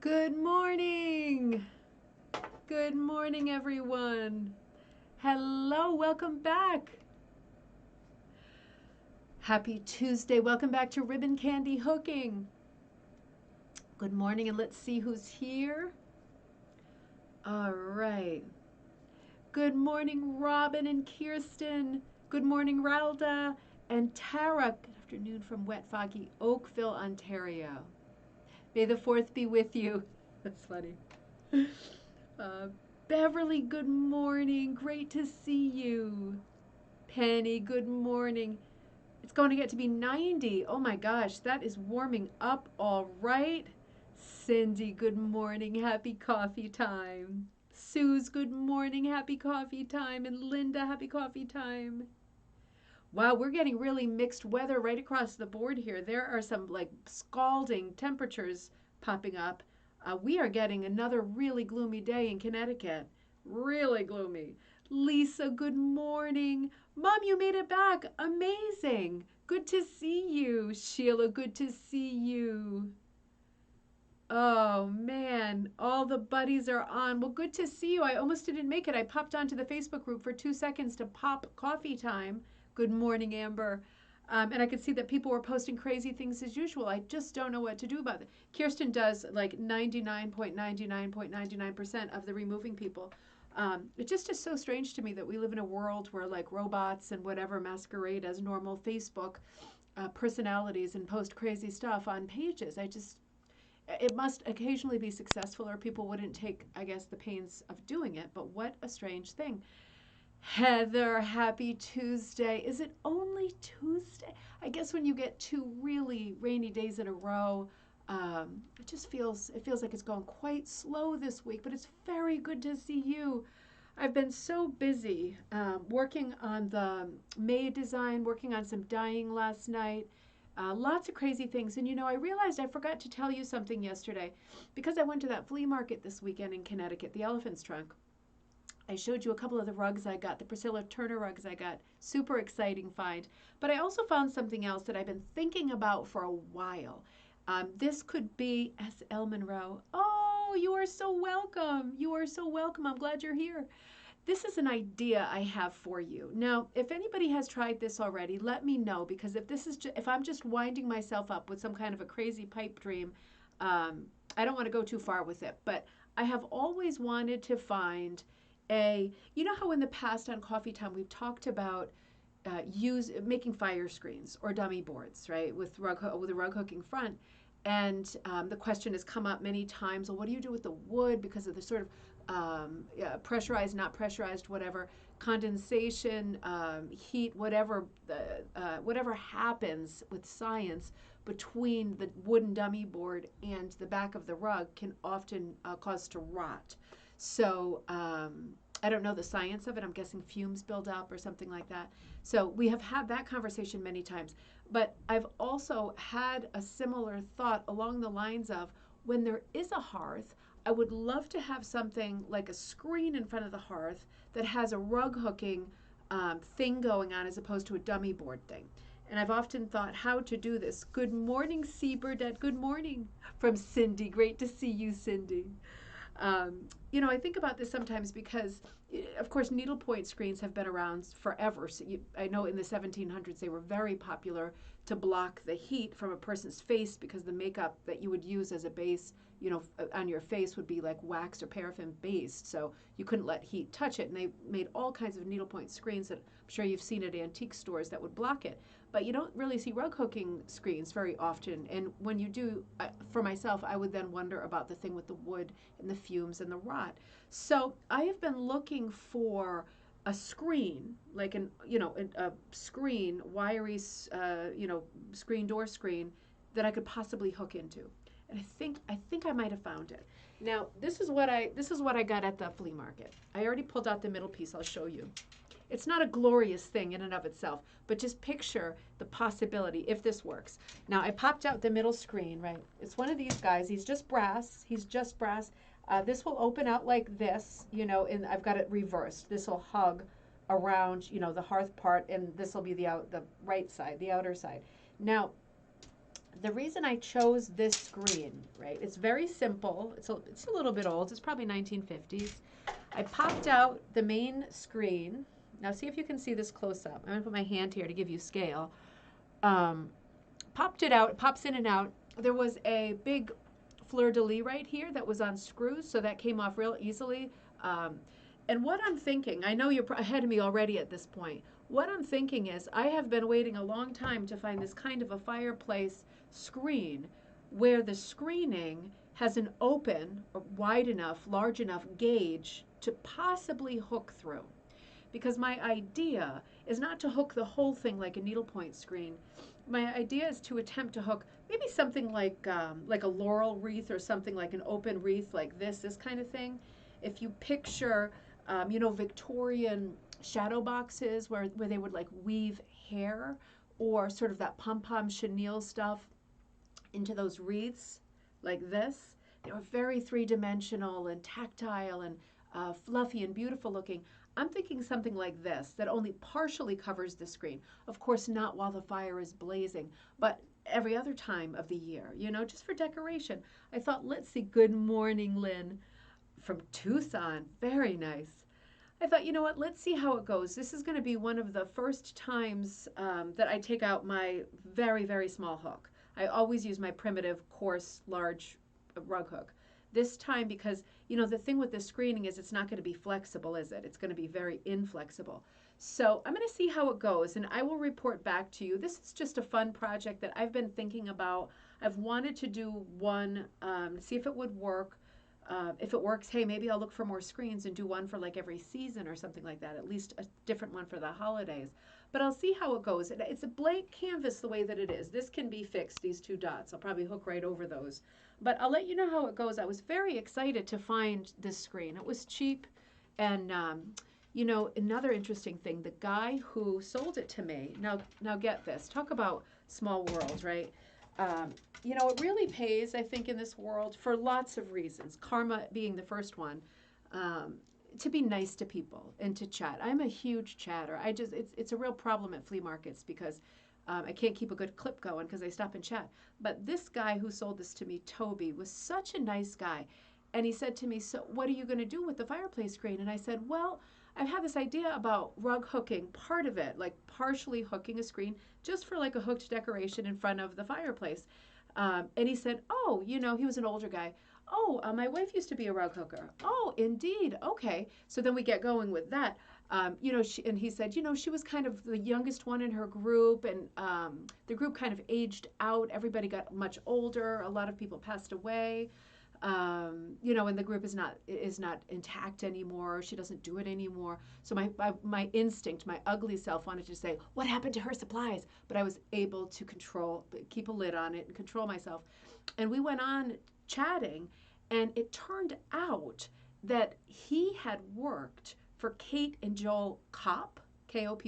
Good morning. Good morning, everyone. Hello, welcome back. Happy Tuesday. Welcome back to Ribbon Candy Hooking. Good morning, and let's see who's here. All right. Good morning, Robin and Kirsten. Good morning, Ralda and Tara. Good afternoon from wet, foggy Oakville, Ontario. May the 4th be with you. That's funny. Uh, Beverly, good morning. Great to see you. Penny, good morning. It's going to get to be 90. Oh my gosh, that is warming up all right. Cindy, good morning. Happy coffee time. Suze, good morning. Happy coffee time. And Linda, happy coffee time. Wow, we're getting really mixed weather right across the board here. There are some like scalding temperatures popping up. We are getting another really gloomy day in Connecticut. Really gloomy. Lisa, good morning. Mom, you made it back. Amazing. Good to see you. Sheila, good to see you. Oh man, all the buddies are on. Well, good to see you. I almost didn't make it. I popped onto the Facebook group for 2 seconds to pop coffee time. Good morning, Amber. And I could see that people were posting crazy things as usual. I just don't know what to do about it. Kirsten does like 99.99.99% of the removing people. It just is so strange to me that we live in a world where like robots and whatever masquerade as normal Facebook personalities and post crazy stuff on pages. It must occasionally be successful or people wouldn't take, I guess, the pains of doing it. But what a strange thing. Heather, happy Tuesday. Is it only Tuesday? I guess when you get 2 really rainy days in a row, it feels like it's going quite slow this week, but it's very good to see you. I've been so busy working on the May design, working on some dyeing last night. Lots of crazy things. And I realized I forgot to tell you something yesterday because I went to that flea market this weekend in Connecticut, the Elephant's Trunk. I showed you a couple of the rugs I got, the Priscilla Turner rugs I got. Super exciting find. But I also found something else that I've been thinking about for a while. This could be S.L. Monroe. Oh, you are so welcome. You are so welcome. I'm glad you're here. This is an idea I have for you. Now, if anybody has tried this already, let me know because if I'm just winding myself up with some kind of a crazy pipe dream, I don't want to go too far with it. But I have always wanted to find you know how in the past on Coffee Time we've talked about making fire screens or dummy boards, right, with a rug hooking front. And the question has come up many times, well, what do you do with the wood because of the sort of pressurized, not pressurized, whatever, condensation, heat, whatever happens with science between the wooden dummy board and the back of the rug can often cause to rot. So I don't know the science of it. I'm guessing fumes build up or something like that. So we have had that conversation many times. But I've also had a similar thought along the lines of when there is a hearth, I would love to have something like a screen in front of the hearth that has a rug hooking thing going on as opposed to a dummy board thing. And I've often thought how to do this. Good morning, Seabird. Good morning from Cindy. Great to see you, Cindy. I think about this sometimes because, of course, needlepoint screens have been around forever. So I know in the 1700s they were very popular to block the heat from a person's face because the makeup that you would use as a base, on your face would be like wax or paraffin based. So you couldn't let heat touch it. And they made all kinds of needlepoint screens that I'm sure you've seen at antique stores that would block it. But you don't really see rug hooking screens very often. And when you do, for myself, I would then wonder about the thing with the wood and the fumes and the rot. So I have been looking for a screen, like a screen, wiry, screen door screen that I could possibly hook into. And I think I might have found it. Now this is what I got at the flea market. I already pulled out the middle piece. I'll show you. It's not a glorious thing in and of itself, but just picture the possibility if this works. Now, I popped out the middle screen, right? It's one of these guys. He's just brass. This will open out like this, and I've got it reversed. This will hug around, the hearth part, and this will be the right side, the outer side. Now, The reason I chose this screen, right? It's very simple. It's a little bit old. It's probably 1950s. I popped out the main screen. Now see if you can see this close up. I'm gonna put my hand here to give you scale. Um, Popped it out. It pops in and out. There was a big fleur-de-lis right here that was on screws, so that came off real easily. Um, and what I'm thinking, I know you're ahead of me already at this point. What I'm thinking is I have been waiting a long time to find this kind of a fireplace screen where the screening has an open, or wide enough, large enough gauge to possibly hook through. Because my idea is not to hook the whole thing like a needlepoint screen. My idea is to attempt to hook maybe something like a laurel wreath or something like an open wreath like this kind of thing. If you picture, Victorian shadow boxes where they would like weave hair or sort of that pom-pom chenille stuff into those wreaths like this. They were very three-dimensional and tactile and fluffy and beautiful looking. I'm thinking something like this that only partially covers the screen. Of course, not while the fire is blazing, but every other time of the year, just for decoration. I thought, let's see. Good morning, Lynn, from Tucson. Very nice. I thought, you know what, let's see how it goes. This is going to be one of the first times that I take out my very, very small hook. I always use my primitive, coarse, large rug hook. This time, because, the thing with the screening is it's not going to be flexible, is it? It's going to be very inflexible. So I'm going to see how it goes, and I will report back to you. This is just a fun project that I've been thinking about. I've wanted to do one, see if it would work. If it works, hey, maybe I'll look for more screens and do one for like every season or something like that, at least a different one for the holidays. But I'll see how it goes. It's a blank canvas the way that it is. This can be fixed, these two dots. I'll probably hook right over those. But I'll let you know how it goes. I was very excited to find this screen. It was cheap. And, another interesting thing, the guy who sold it to me, now get this, talk about small world, right? It really pays, I think, in this world for lots of reasons. Karma being the first one, to be nice to people and to chat. I'm a huge chatter. It's a real problem at flea markets because I can't keep a good clip going because I stop and chat. But this guy who sold this to me, Toby, was such a nice guy. And he said to me, so what are you going to do with the fireplace screen? And I said, well, I've had this idea about rug hooking, part of it, like partially hooking a screen just for like a hooked decoration in front of the fireplace. And he said, oh, he was an older guy. Oh, my wife used to be a rug hooker. Oh, indeed. Okay. So then we get going with that. And he said, she was kind of the youngest one in her group, and the group kind of aged out. Everybody got much older. A lot of people passed away. And the group is not intact anymore. She doesn't do it anymore. So my instinct, my ugly self wanted to say, what happened to her supplies? But I was able to keep a lid on it and control myself. And we went on chatting, and it turned out that he had worked for Kate and Joel Kopp, Kopp,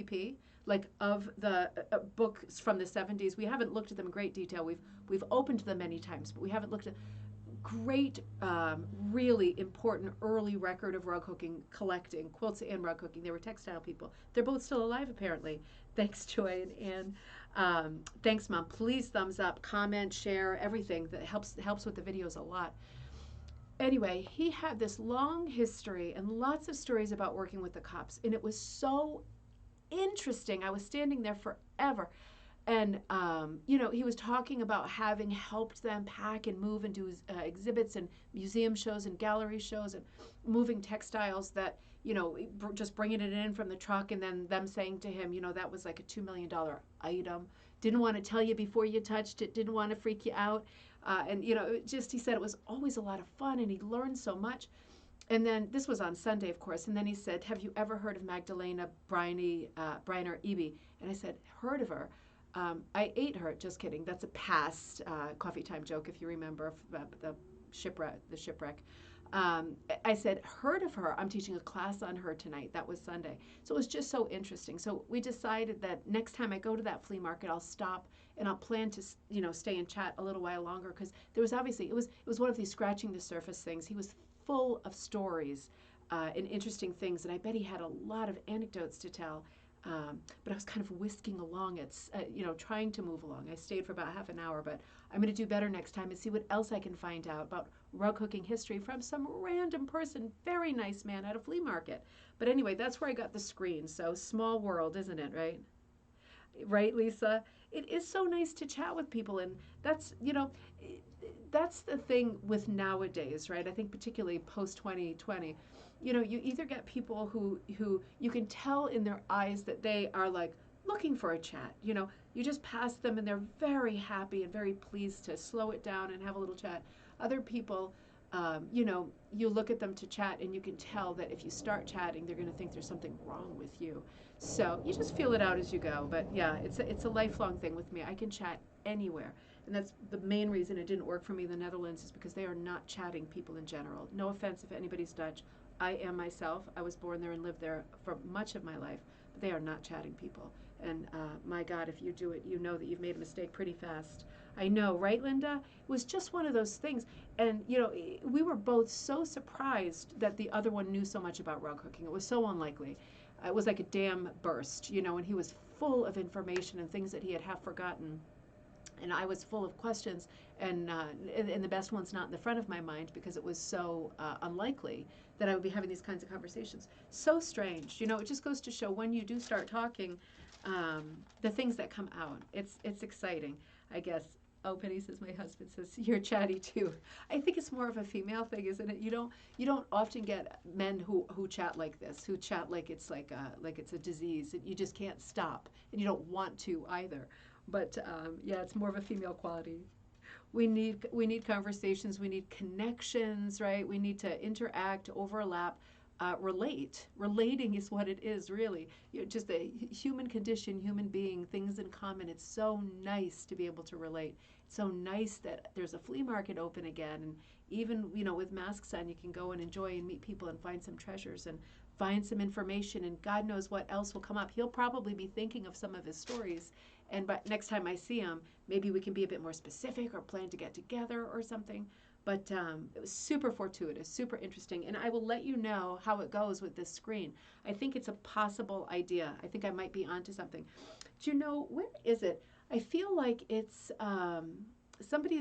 like of the books from the 70s. We haven't looked at them in great detail. We've opened them many times, but we haven't looked at great, really important early record of rug hooking, collecting, quilts and rug hooking. They were textile people. They're both still alive, apparently. Thanks, Joy and Ann. Thanks, Mom. Please thumbs up, comment, share, everything. That helps with the videos a lot. Anyway, he had this long history and lots of stories about working with the Kopps, and it was so interesting. I was standing there forever. And, he was talking about having helped them pack and move and do exhibits and museum shows and gallery shows and moving textiles that, just bringing it in from the truck, and then them saying to him, that was like a $2 million item. Didn't want to tell you before you touched it, didn't want to freak you out. He said it was always a lot of fun, and he learned so much. And then this was on Sunday, of course. And then he said, have you ever heard of Magdalena Briner Eby? And I said, heard of her. I ate her. Just kidding. That's a past coffee time joke, if you remember the shipwreck. I said, heard of her. I'm teaching a class on her tonight. That was Sunday. So it was just so interesting. So we decided that next time I go to that flea market, I'll stop and I'll plan to, stay and chat a little while longer, because there was obviously, it was one of these scratching the surface things. He was full of stories and interesting things, and I bet he had a lot of anecdotes to tell. but I was kind of whisking along. It's trying to move along. I stayed for about half an hour, but I'm going to do better next time and see what else I can find out about rug hooking history from some random person, very nice man at a flea market. But anyway, that's where I got the screen. So small world, isn't it, right? Right, Lisa? It is so nice to chat with people, and that's the thing with nowadays, right? I think particularly post 2020, you either get people who you can tell in their eyes that they are like looking for a chat. You just pass them and they're very happy and very pleased to slow it down and have a little chat. Other people, you look at them to chat and you can tell that if you start chatting, they're going to think there's something wrong with you. So you just feel it out as you go. But yeah, it's a lifelong thing with me. I can chat anywhere. And that's the main reason it didn't work for me in the Netherlands, is because they are not chatting people in general. No offense if anybody's Dutch. I am myself. I was born there and lived there for much of my life, but they are not chatting people. And my God, if you do it, you know that you've made a mistake pretty fast. I know, right, Linda? It was just one of those things. And, we were both so surprised that the other one knew so much about rug hooking. It was so unlikely. It was like a dam burst, and he was full of information and things that he had half forgotten. And I was full of questions, and the best one's not in the front of my mind because it was so unlikely that I would be having these kinds of conversations. So strange, it just goes to show when you do start talking, the things that come out. It's exciting, I guess. Oh, Penny says, my husband says you're chatty too. I think it's more of a female thing, isn't it? You don't often get men who chat like this, who chat like it's a disease. You just can't stop, and you don't want to either. But yeah, it's more of a female quality. We need conversations. We need connections, right? We need to interact, overlap, relate. Relating is what it is, really. Just a human condition, human being, things in common. It's so nice to be able to relate. It's so nice that there's a flea market open again, and even with masks on, you can go and enjoy and meet people and find some treasures and find some information, and God knows what else will come up. He'll probably be thinking of some of his stories, and but next time I see him, maybe we can be a bit more specific or plan to get together or something. But it was super fortuitous, super interesting, and I will let you know how it goes with this screen. I think it's a possible idea. I think I might be onto something. Do you know, where is it? I feel like it's somebody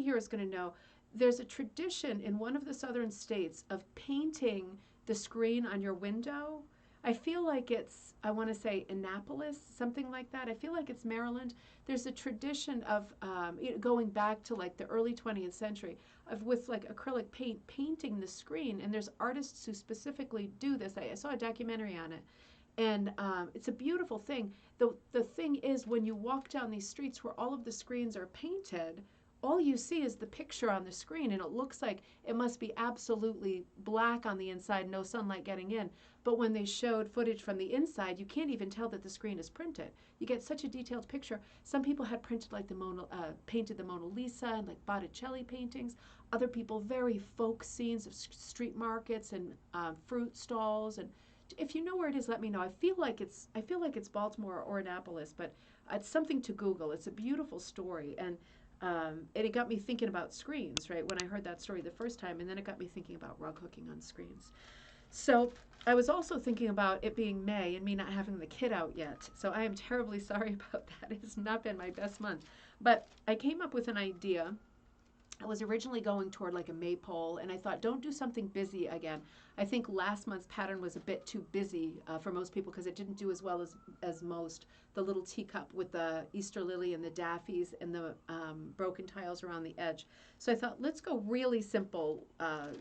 here is gonna know. There's a tradition in one of the southern states of painting the screen on your window. I feel like I want to say Annapolis, something like that. I feel like it's Maryland. There's a tradition of going back to like the early 20th century of with like acrylic paint painting the screen. And there's artists who specifically do this. I saw a documentary on it. And it's a beautiful thing. The thing is, when you walk down these streets where all of the screens are painted, all you see is the picture on the screen, and it looks like it must be absolutely black on the inside, no sunlight getting in. But when they showed footage from the inside, you can't even tell that the screen is printed. You get such a detailed picture. Some people had printed like painted the Mona Lisa and like Botticelli paintings. Other people, very folk scenes of street markets and fruit stalls. And if you know where it is, let me know. I feel like it's Baltimore or Annapolis, but it's something to Google. It's a beautiful story, and it got me thinking about screens, right, when I heard that story the first time, and then it got me thinking about rug hooking on screens. So I was also thinking about it being May and me not having the kid out yet. So I am terribly sorry about that. It has not been my best month. But I came up with an idea. I was originally going toward like a maypole, and I thought, don't do something busy again. I think last month's pattern was a bit too busy for most people because it didn't do as well as most. The little teacup with the Easter lily and the daffies and the broken tiles around the edge. So I thought, let's go really simple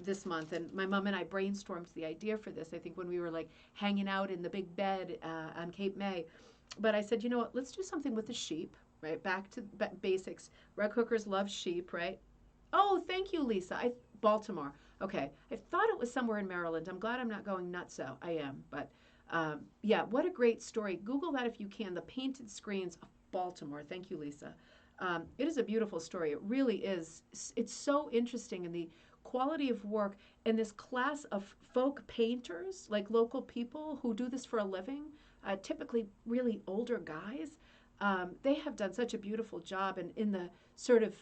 this month. And my mom and I brainstormed the idea for this, I think, when we were like hanging out in the big bed on Cape May. But I said, you know what, let's do something with the sheep, right? Back to basics. Rug hookers love sheep, right? Oh, thank you, Lisa. Baltimore. Okay. I thought it was somewhere in Maryland. I'm glad I'm not going nutso. I am. But yeah, what a great story. Google that if you can. The painted screens of Baltimore. Thank you, Lisa. It is a beautiful story. It really is. It's so interesting. And the quality of work and this class of folk painters, like local people who do this for a living, typically really older guys. They have done such a beautiful job, and in the sort of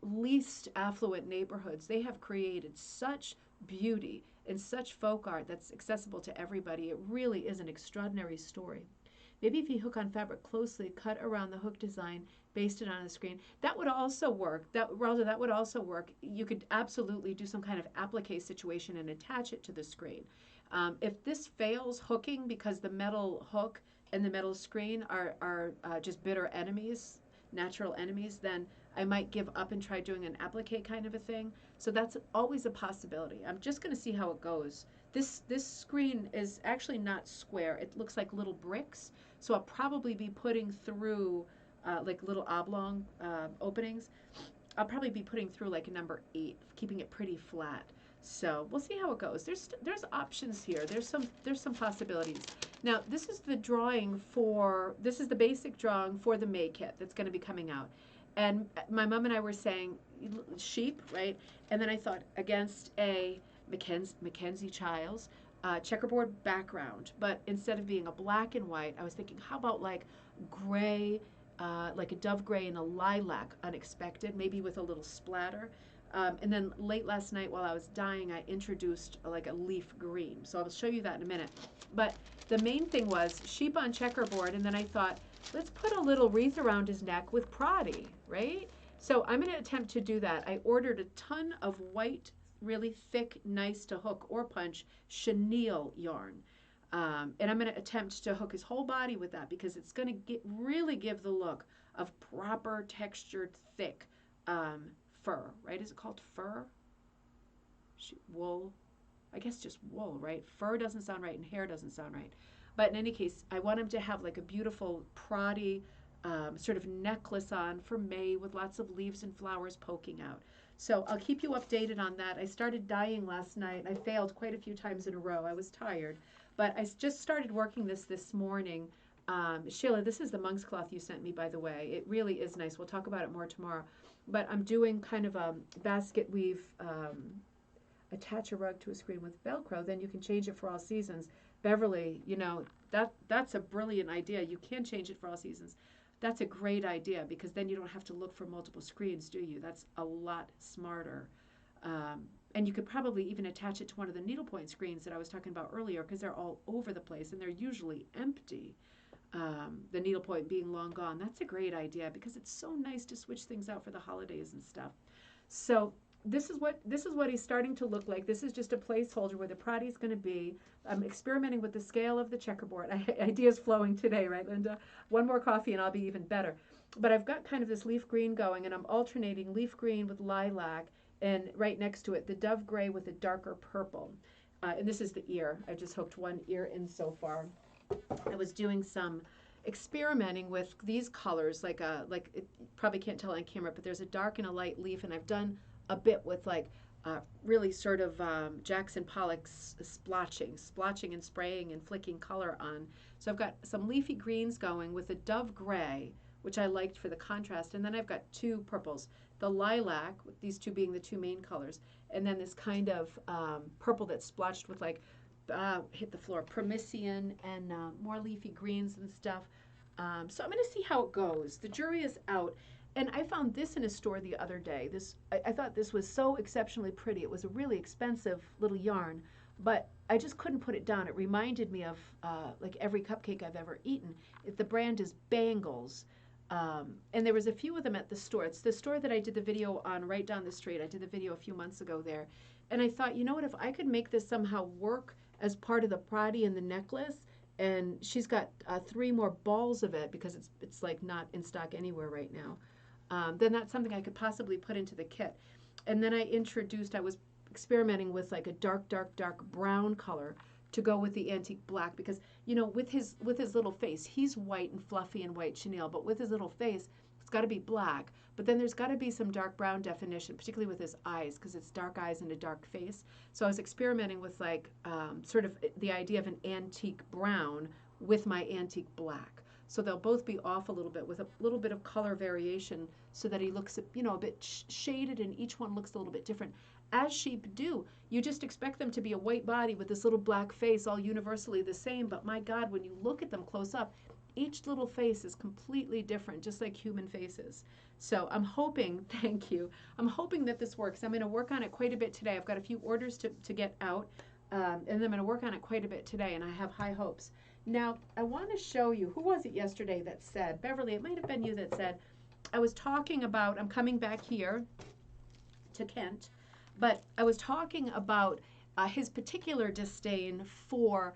least affluent neighborhoods, they have created such beauty and such folk art that's accessible to everybody. It really is an extraordinary story. maybe if you hook on fabric closely, cut around the hook design, baste it on the screen. That would also work. That would also work. You could absolutely do some kind of applique situation and attach it to the screen. If this fails hooking because the metal hook and the metal screen are just bitter enemies, natural enemies, then I might give up and try doing an applique kind of a thing. So that's always a possibility. I'm just going to see how it goes. This screen is actually not square. It looks like little bricks. So I'll probably be putting through like little oblong openings. I'll probably be putting through like a number 8, keeping it pretty flat. So we'll see how it goes. There's options here. There's some possibilities. Now this is the basic drawing for the May kit that's going to be coming out. And my mom and I were saying sheep, right? And then I thought against a Mackenzie Childs checkerboard background, but instead of being a black and white, I was thinking, how about like gray, like a dove gray and a lilac, unexpected, maybe with a little splatter. And then late last night while I was dyeing, I introduced like a leaf green. So I'll show you that in a minute. But the main thing was sheep on checkerboard, and then I thought, let's put a little wreath around his neck with Prodi, right? So I'm going to attempt to do that. I ordered a ton of white, really thick, nice to hook or punch chenille yarn. And I'm going to attempt to hook his whole body with that because it's going to really give the look of proper textured, thick fur, right? Is it called fur? Wool? I guess just wool, right? Fur doesn't sound right and hair doesn't sound right. But in any case, I want him to have like a beautiful Prodi sort of necklace on for May with lots of leaves and flowers poking out. So I'll keep you updated on that. I started dyeing last night. I failed quite a few times in a row. I was tired. But I just started working this morning. Sheila, this is the monk's cloth you sent me, by the way. It really is nice. We'll talk about it more tomorrow. But I'm doing kind of a basket weave, attach a rug to a screen with Velcro. Then you can change it for all seasons. Beverly, you know, that's a brilliant idea. You can change it for all seasons. That's a great idea because then you don't have to look for multiple screens, do you? That's a lot smarter. And you could probably even attach it to one of the needlepoint screens that I was talking about earlier because they're all over the place and they're usually empty. The needlepoint being long gone. That's a great idea because it's so nice to switch things out for the holidays and stuff. So this is what he's starting to look like. This is just a placeholder where the Prodi is going to be. I'm experimenting with the scale of the checkerboard. Ideas flowing today, right, Linda? One more coffee and I'll be even better. But I've got kind of this leaf green going, and I'm alternating leaf green with lilac, and right next to it, the dove gray with a darker purple. And this is the ear. I just hooked one ear in so far. I was doing some experimenting with these colors, like it probably can't tell on camera, but there's a dark and a light leaf, and I've done a bit with like really sort of Jackson Pollock's splotching and spraying and flicking color on. So I've got some leafy greens going with a dove gray, which I liked for the contrast, and then I've got 2 purples, the lilac, with these 2 being the 2 main colors, and then this kind of purple that's splotched with like hit the floor, Promisian and more leafy greens and stuff. So I'm going to see how it goes. The jury is out. And I found this in a store the other day. I thought this was so exceptionally pretty. It was a really expensive little yarn, but I just couldn't put it down. It reminded me of like every cupcake I've ever eaten. The brand is Bangles. And there was a few of them at the store. It's the store that I did the video on right down the street. I did the video a few months ago there. And I thought, you know what, if I could make this somehow work as part of the Prodi and the necklace, and she's got 3 more balls of it because it's like not in stock anywhere right now. Then that's something I could possibly put into the kit. And then I was experimenting with like a dark brown color to go with the antique black because, you know, with his little face, he's white and fluffy and white chenille, but with his little face, it's got to be black. But then there's got to be some dark brown definition, particularly with his eyes because it's dark eyes and a dark face. So I was experimenting with like sort of the idea of an antique brown with my antique black. So they'll both be off a little bit with a little bit of color variation so that he looks, you know, a bit shaded and each one looks a little bit different. As sheep do. You just expect them to be a white body with this little black face, all universally the same. But my God, when you look at them close up, each little face is completely different, just like human faces. So I'm hoping, thank you, I'm hoping that this works. I'm going to work on it quite a bit today. I've got a few orders to get out, and I'm going to work on it quite a bit today, and I have high hopes. Now, I want to show you, who was it yesterday that said, Beverly, it might have been you that said, I was talking about, I'm coming back here to Kent, but I was talking about his particular disdain for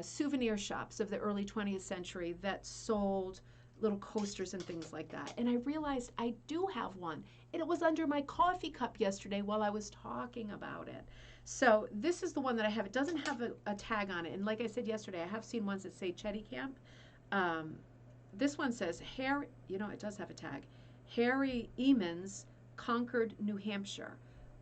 souvenir shops of the early 20th century that sold little coasters and things like that. And I realized I do have one. And it was under my coffee cup yesterday while I was talking about it. So this is the one that I have. It doesn't have a tag on it. And like I said yesterday, I have seen ones that say Chetty Camp. Um, this one says, Harry, you know, it does have a tag. Harry Emons, Concord, New Hampshire,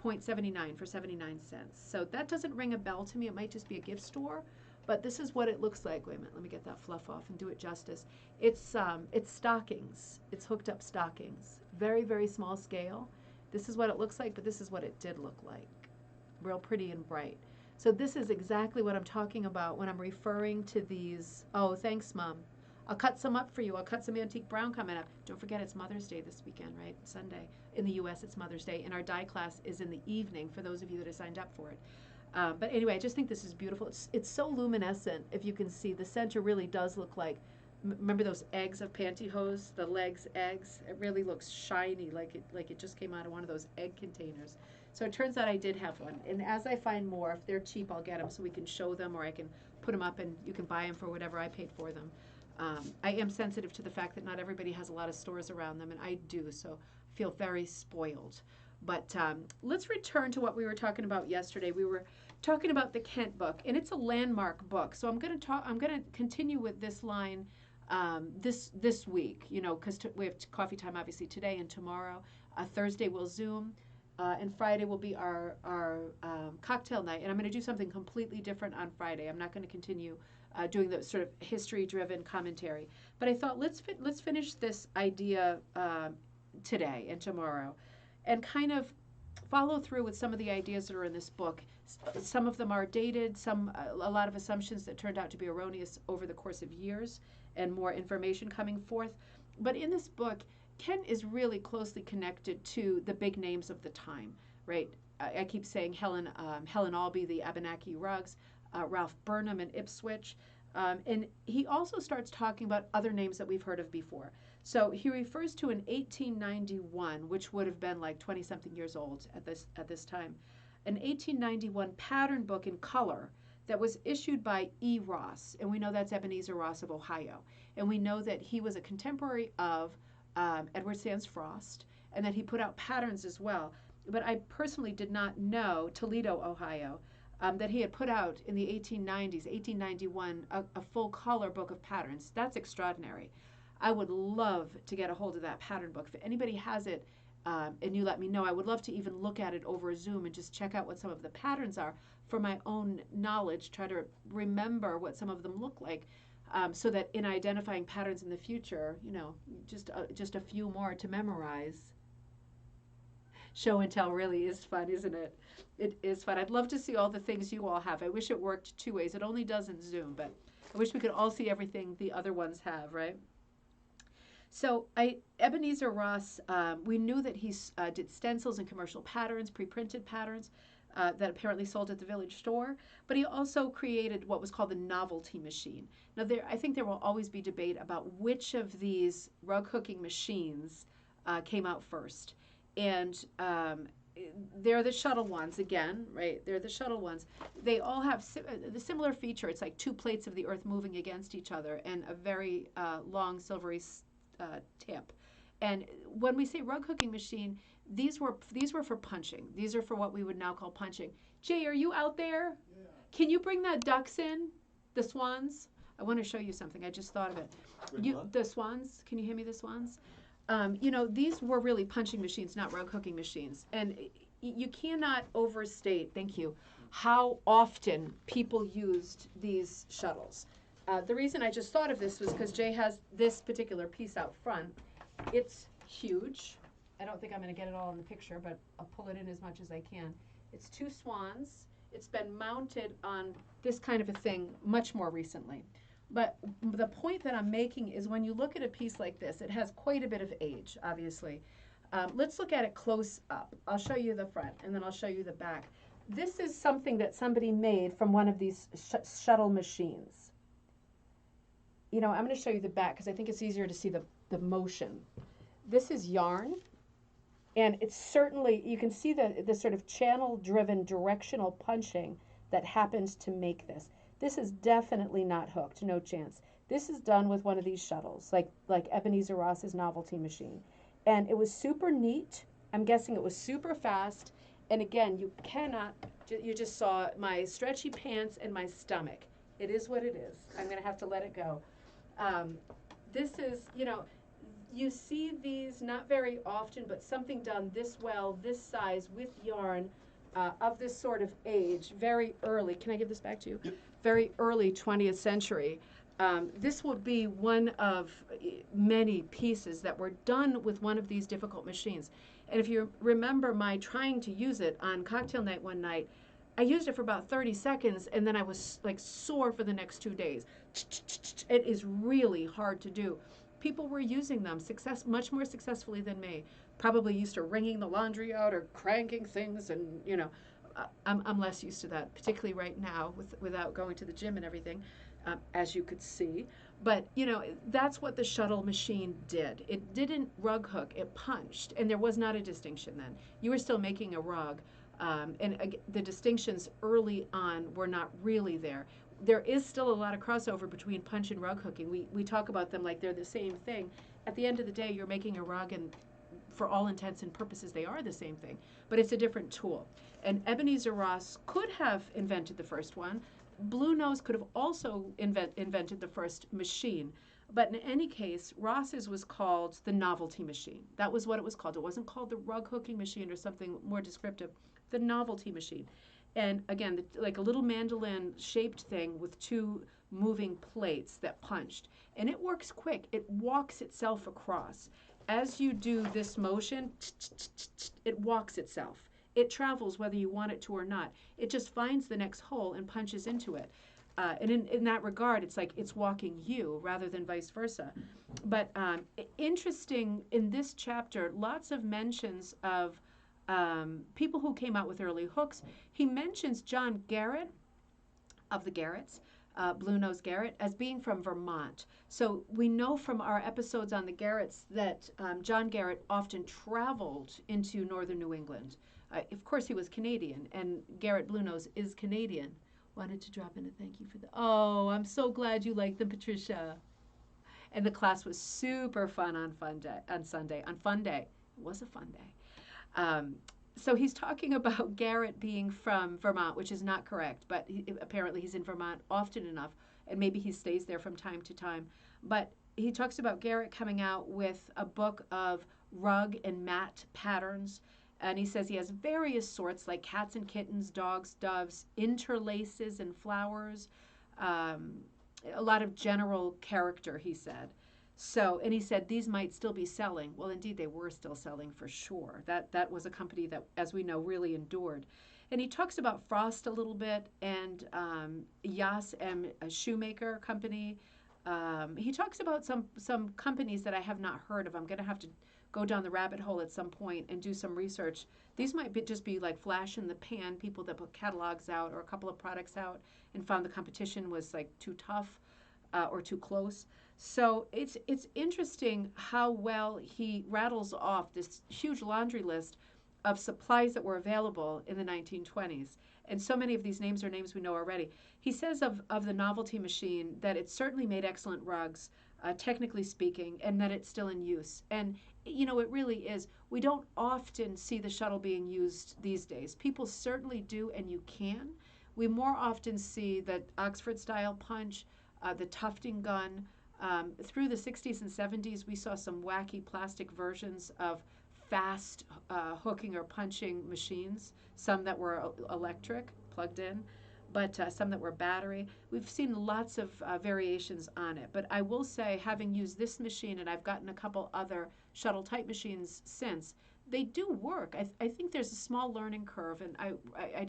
.79 for 79 cents. So that doesn't ring a bell to me. It might just be a gift store. But this is what it looks like. Wait a minute, let me get that fluff off and do it justice. It's stockings. It's hooked up stockings. Very, very small scale. This is what it looks like, but this is what it did look like. Real pretty and bright. So this is exactly what I'm talking about when I'm referring to these. Oh, thanks, Mom. I'll cut some up for you. I'll cut some antique brown coming up. Don't forget it's Mother's Day this weekend, right? Sunday. In the U.S. it's Mother's Day, and our dye class is in the evening for those of you that have signed up for it. But anyway, I just think this is beautiful. It's so luminescent. If you can see, the center really does look like, remember those eggs of pantyhose, the legs eggs? It really looks shiny, like it just came out of one of those egg containers. So it turns out I did have one. And as I find more, if they're cheap, I'll get them so we can show them, or I can put them up and you can buy them for whatever I paid for them. I am sensitive to the fact that not everybody has a lot of stores around them, and I do, so I feel very spoiled. But let's return to what we were talking about yesterday. We were talking about the Kent book, and it's a landmark book. So I'm going to continue with this line this week. You know, because we have coffee time obviously today and tomorrow. Thursday we'll Zoom, and Friday will be our cocktail night. And I'm going to do something completely different on Friday. I'm not going to continue doing the sort of history-driven commentary. But I thought let's finish this idea today and tomorrow, and kind of follow through with some of the ideas that are in this book. Some of them are dated, a lot of assumptions that turned out to be erroneous over the course of years, and more information coming forth. But in this book, Kent is really closely connected to the big names of the time, right? I keep saying Helen Albee, the Abenaki rugs, Ralph Burnham in Ipswich, and he also starts talking about other names that we've heard of before. So he refers to an 1891, which would have been like 20-something years old at this time, an 1891 pattern book in color that was issued by E. Ross, and we know that's Ebenezer Ross of Ohio, and we know that he was a contemporary of Edward Sands Frost, and that he put out patterns as well. But I personally did not know, Toledo, Ohio, that he had put out in the 1890s, 1891, a full color book of patterns. That's extraordinary. I would love to get a hold of that pattern book. If anybody has it, and you let me know, I would love to even look at it over Zoom and just check out what some of the patterns are for my own knowledge, try to remember what some of them look like, so that in identifying patterns in the future, you know, just a few more to memorize. Show and tell really is fun, isn't it? It is fun. I'd love to see all the things you all have. I wish it worked two ways. It only does in Zoom, but I wish we could all see everything the other ones have, right? So Ebenezer Ross, we knew that he did stencils and commercial patterns, pre-printed patterns that apparently sold at the village store, but he also created what was called the novelty machine. Now, I think there will always be debate about which of these rug hooking machines came out first. And they're the shuttle ones again, right? They're the shuttle ones. They all have the similar feature. It's like two plates of the earth moving against each other and a very long silvery tip. And when we say rug hooking machine, these were for punching. These are for what we would now call punching. Jay, are you out there? Yeah. Can you bring that ducks in? The swans? I want to show you something. I just thought of it. The swans. Can you hear me? The swans. You know, these were really punching machines, not rug hooking machines. And you cannot overstate, thank you, how often people used these shuttles. The reason I just thought of this was because Jay has this particular piece out front. It's huge. I don't think I'm going to get it all in the picture, but I'll pull it in as much as I can. It's two swans. It's been mounted on this kind of a thing much more recently. But the point that I'm making is when you look at a piece like this, it has quite a bit of age, obviously. Let's look at it close up. I'll show you the front, and then I'll show you the back. This is something that somebody made from one of these shuttle machines. I'm going to show you the back because I think it's easier to see the motion. This is yarn, and it's certainly, you can see the sort of channel-driven directional punching that happens to make this. This is definitely not hooked, no chance. This is done with one of these shuttles, like Ebenezer Ross's novelty machine. And it was super neat. I'm guessing it was super fast. And again, you just saw my stretchy pants and my stomach. It is what it is. I'm going to have to let it go. This is, you see these not very often, but something done this well, this size, with yarn, of this sort of age, very early. Can I give this back to you? Yep. Very early 20th century. This would be one of many pieces that were done with one of these difficult machines. And if you remember my trying to use it on cocktail night one night, I used it for about 30 seconds, and then I was like sore for the next 2 days. It is really hard to do. People were using them much more successfully than me. Probably used to wringing the laundry out or cranking things, and I'm less used to that, particularly right now without going to the gym and everything, as you could see. But that's what the shuttle machine did. It didn't rug hook; it punched, and there was not a distinction then. You were still making a rug, and the distinctions early on were not really there. There is still a lot of crossover between punch and rug hooking. We talk about them like they're the same thing. At the end of the day, you're making a rug, and for all intents and purposes, they are the same thing, but it's a different tool. And Ebenezer Ross could have invented the first one. Blue Nose could have also invented the first machine. But in any case, Ross's was called the novelty machine. That was what it was called. It wasn't called the rug hooking machine or something more descriptive. The novelty machine. And again, like a little mandolin-shaped thing with two moving plates that punched. And it works quick. It walks itself across. As you do this motion, it walks itself. It travels whether you want it to or not. It just finds the next hole and punches into it. And in that regard, it's like it's walking you rather than vice versa. But interesting in this chapter, lots of mentions of people who came out with early hooks. He mentions John Garrett of the Garretts, Blue Nose Garrett, as being from Vermont. So we know from our episodes on the Garretts that John Garrett often traveled into northern New England. Of course, he was Canadian, and Garrett Blue Nose is Canadian. Wanted to drop in a thank you for the. Oh, I'm so glad you liked them, Patricia. And the class was super fun on Sunday. On Fun Day, it was a fun day. So he's talking about Garrett being from Vermont, which is not correct, but apparently he's in Vermont often enough, and maybe he stays there from time to time. But he talks about Garrett coming out with a book of rug and mat patterns, and he says he has various sorts, like cats and kittens, dogs, doves, interlaces and flowers, a lot of general character, he said. So, and he said these might still be selling. Well, indeed, they were still selling for sure. That was a company that, as we know, really endured. And he talks about Frost a little bit, and Yas M, a shoemaker company. He talks about some companies that I have not heard of. I'm going to have to go down the rabbit hole at some point and do some research. These might just be like flash in the pan, people that put catalogs out or a couple of products out and found the competition was like too tough or too close. So it's interesting how well he rattles off this huge laundry list of supplies that were available in the 1920s. And so many of these names are names we know already. He says of the novelty machine that it certainly made excellent rugs, technically speaking, and that it's still in use. And, it really is. We don't often see the shuttle being used these days. People certainly do, and you can. We more often see the Oxford-style punch, the tufting gun. Through the 60s and 70s, we saw some wacky plastic versions of fast hooking or punching machines, some that were electric, plugged in, but some that were battery. We've seen lots of variations on it. But I will say, having used this machine, and I've gotten a couple other shuttle-type machines since, they do work. I think there's a small learning curve, and I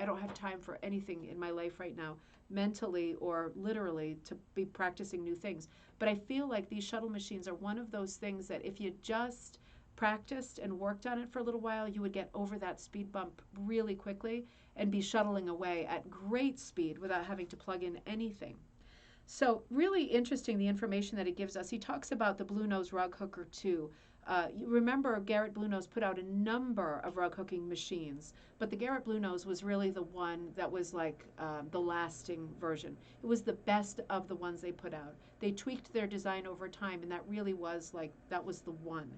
don't have time for anything in my life right now, mentally or literally, to be practicing new things. But I feel like these shuttle machines are one of those things that if you just practiced and worked on it for a little while, you would get over that speed bump really quickly and be shuttling away at great speed without having to plug in anything. So really interesting, the information that he gives us. He talks about the Blue Nose rug hooker too. You remember Garrett Blue Nose put out a number of rug hooking machines, but the Garrett Blue Nose was really the one that was like the lasting version. It was the best of the ones they put out. They tweaked their design over time, and that really was like, that was the one.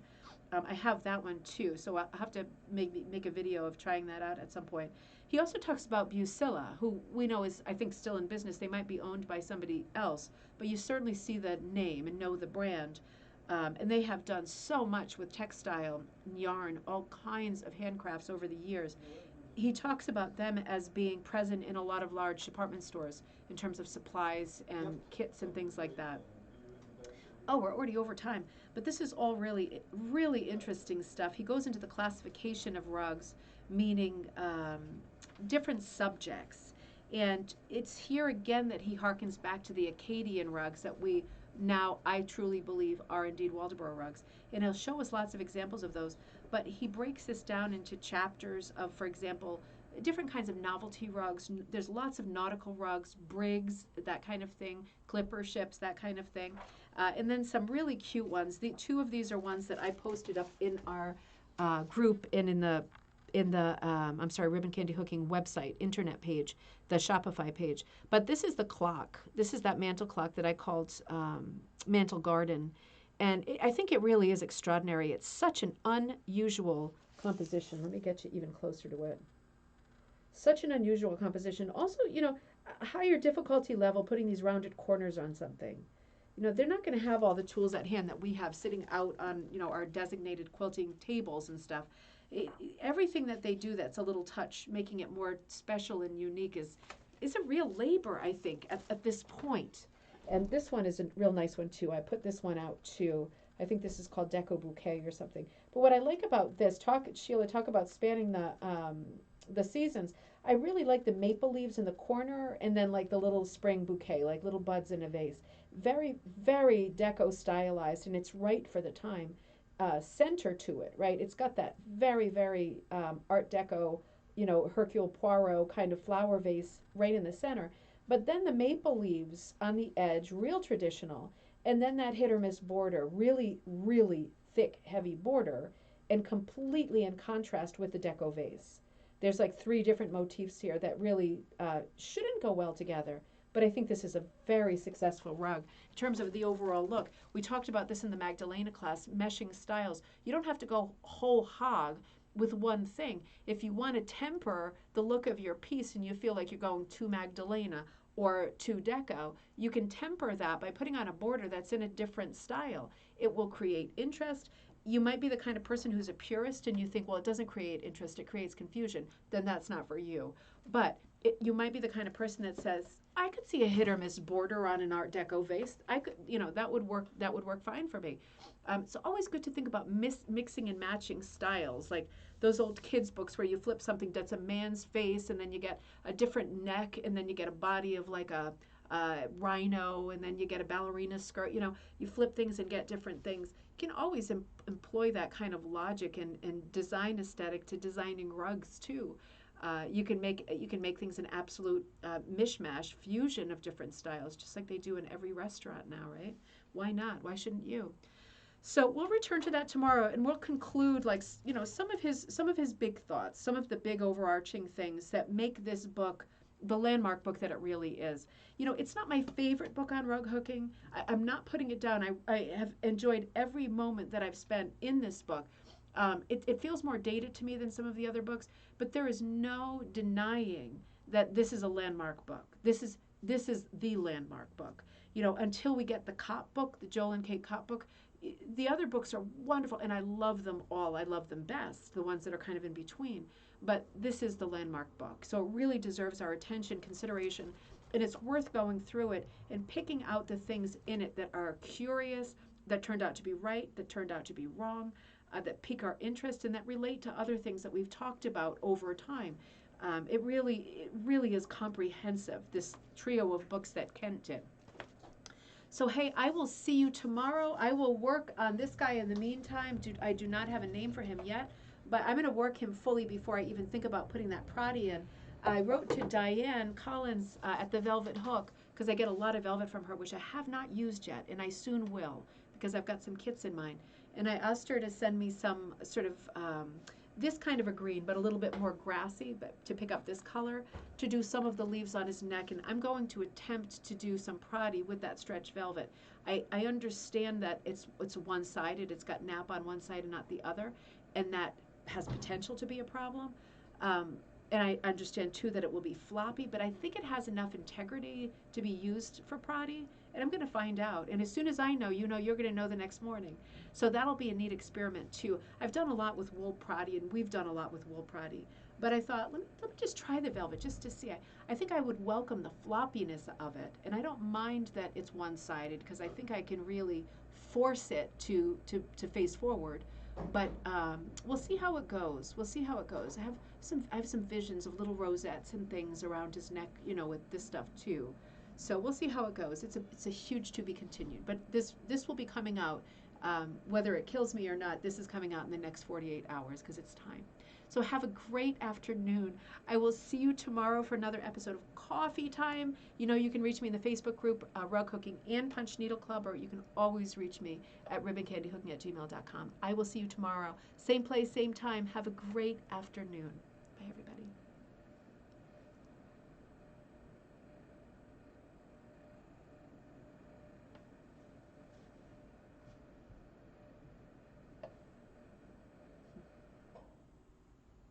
I have that one too, so I'll have to make a video of trying that out at some point. He also talks about Busilla, who we know is, I think, still in business. They might be owned by somebody else, but you certainly see the name and know the brand. And they have done so much with textile, yarn, all kinds of handcrafts over the years. He talks about them as being present in a lot of large department stores in terms of supplies and kits and things like that. Oh, we're already over time, but this is all really, really interesting stuff. He goes into the classification of rugs, meaning different subjects. And it's here again that he harkens back to the Acadian rugs that we now, I truly believe, are indeed Waldoboro rugs. And he'll show us lots of examples of those. But he breaks this down into chapters of, for example, different kinds of novelty rugs. There's lots of nautical rugs, brigs, that kind of thing, clipper ships, that kind of thing. And then some really cute ones. The two of these are ones that I posted up in our group and in the Ribbon Candy Hooking website, internet page, the Shopify page. But this is the clock. This is that mantle clock that I called Mantle Garden. And I think it really is extraordinary. It's such an unusual composition. Let me get you even closer to it. Such an unusual composition. Also, a higher difficulty level putting these rounded corners on something. They're not going to have all the tools at hand that we have sitting out on, our designated quilting tables and stuff. Everything that they do that's a little touch, making it more special and unique is a real labor, I think, at this point. And this one is a real nice one, too. I put this one out, too. I think this is called Deco Bouquet or something. But what I like about this, Sheila, talk about spanning the seasons. I really like the maple leaves in the corner and then like the little spring bouquet, like little buds in a vase. Very, very Deco stylized, and it's right for the time. Center to it, right? It's got that very, very Art Deco, Hercule Poirot kind of flower vase right in the center. But then the maple leaves on the edge, real traditional, and then that hit or miss border, really, really thick, heavy border, and completely in contrast with the Deco vase. There's like 3 different motifs here that really shouldn't go well together. But I think this is a very successful rug. In terms of the overall look, we talked about this in the Magdalena class, meshing styles. You don't have to go whole hog with one thing. If you want to temper the look of your piece and you feel like you're going to Magdalena or to Deco, you can temper that by putting on a border that's in a different style. It will create interest. You might be the kind of person who's a purist and you think, well, it doesn't create interest, it creates confusion. Then that's not for you. But you might be the kind of person that says, I could see a hit or miss border on an Art Deco vase. I could, that would work. That would work fine for me. It's always good to think about mixing and matching styles, like those old kids' books where you flip something that's a man's face, and then you get a different neck, and then you get a body of like a rhino, and then you get a ballerina skirt. You flip things and get different things. You can always employ that kind of logic and design aesthetic to designing rugs too. You can make things an absolute mishmash, fusion of different styles, just like they do in every restaurant now, right? Why not? Why shouldn't you? So we'll return to that tomorrow, and we'll conclude some of his big thoughts, some of the big overarching things that make this book the landmark book that it really is. It's not my favorite book on rug hooking. I'm not putting it down. I have enjoyed every moment that I've spent in this book. It feels more dated to me than some of the other books, but there is no denying that this is a landmark book. This is the landmark book. Until we get the Kopp book, the Joel and Kate Kopp book, the other books are wonderful, and I love them all. I love them best, the ones that are kind of in between. But this is the landmark book, so it really deserves our attention, consideration, and it's worth going through it and picking out the things in it that are curious, that turned out to be right, that turned out to be wrong, that pique our interest and that relate to other things that we've talked about over time. It really is comprehensive, this trio of books that Kent did. So hey, I will see you tomorrow. I will work on this guy in the meantime. I do not have a name for him yet, but I'm going to work him fully before I even think about putting that Proddy in. I wrote to Diane Collins at the Velvet Hook because I get a lot of velvet from her, which I have not used yet, and I soon will, because I've got some kits in mind. And I asked her to send me some sort of this kind of a green, but a little bit more grassy, but to pick up this color, to do some of the leaves on his neck. And I'm going to attempt to do some Prati with that stretch velvet. I understand that it's one-sided, it's got nap on one side and not the other, and that has potential to be a problem. And I understand too that it will be floppy, but I think it has enough integrity to be used for Prati, and I'm going to find out. And as soon as I know, you know, you're going to know the next morning. So that'll be a neat experiment too. I've done a lot with wool Prati, and we've done a lot with wool Prati, but I thought, let me just try the velvet just to see. I think I would welcome the floppiness of it, and I don't mind that it's one-sided because I think I can really force it to face forward. But we'll see how it goes. We'll see how it goes. I have some visions of little rosettes and things around his neck, you know, with this stuff too. So we'll see how it goes. It's a huge to be continued. But this will be coming out, whether it kills me or not. This is coming out in the next 48 hours because it's time. So have a great afternoon. I will see you tomorrow for another episode of Coffee Time. You know, you can reach me in the Facebook group, Rug Hooking and Punch Needle Club, or you can always reach me at ribboncandyhooking@gmail.com. I will see you tomorrow. Same place, same time. Have a great afternoon.